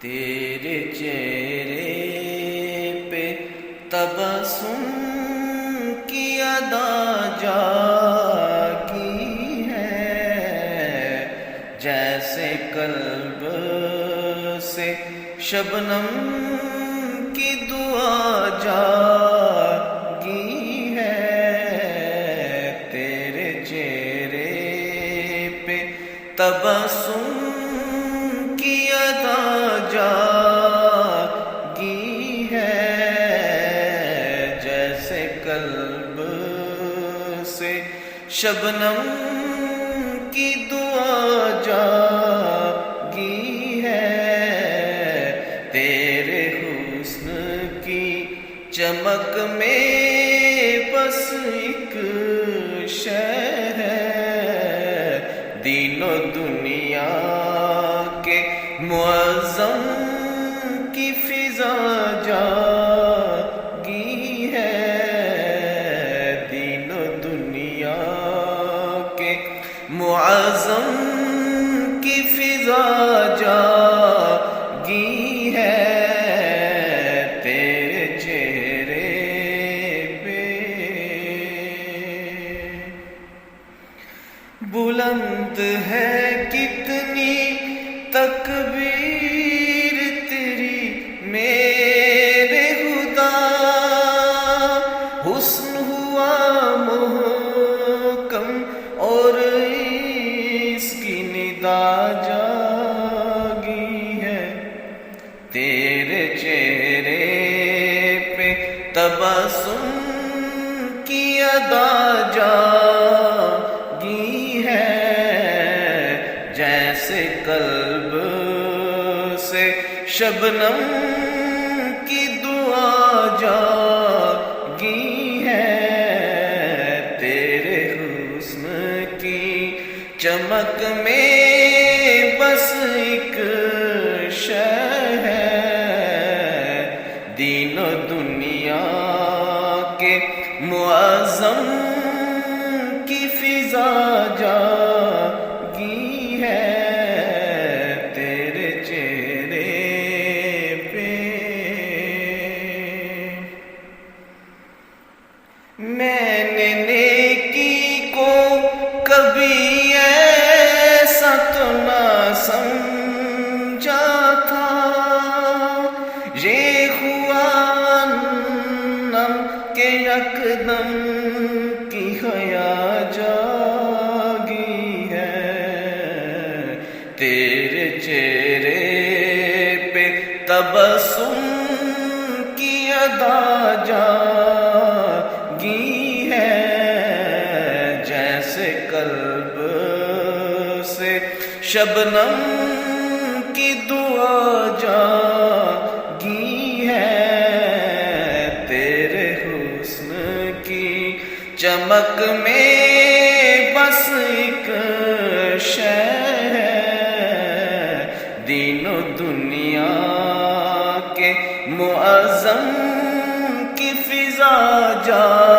تیرے چہرے پہ تبسم کی ادا جاگی ہے، جیسے قلب سے شبنم کی دعا جاگی ہے۔ تیرے چہرے پہ تبسم کی ادا جاگی ہے، جیسے قلب سے شبنم کی دعا جاگی ہے۔ تیرے حسن کی چمک میں بس ایک شے ہے، دین و دنیا کے معظم کی فضا جاگی ہے، دین و دنیا کے معظم کی فضا جاگی ہے۔ تیرے چہرے پہ بلند ہے کتنی تکبیر تیری میرے خدا، حسن ہوا محکم اور اس کی ندا جاگی ہے۔ تیرے چہرے پہ تبسم کی ادا جاگی ہے، جیسے قلب سے شبنم کی دعا جاگی ہے۔ تیرے حسن کی چمک میں بس ایک شے ہے، دین و دنیا کے معظم کی فضا جاگی ہے۔ تیرے چہرے پہ میں نے نیکی کو کبھی ایسا تو نہ سمجھا تھا، یہ ہوا نم کے یکدم کی حیا جاگی ہے۔ تیرے چہرے پہ تبسم کی ادا جاگی ہے، جیسے قلب سے شبنم کی دعا جاگی ہے۔ تیرے حسن کی چمک میں بس ایک شے ہے، دین و دنیا کے معظم کی فضا جاگی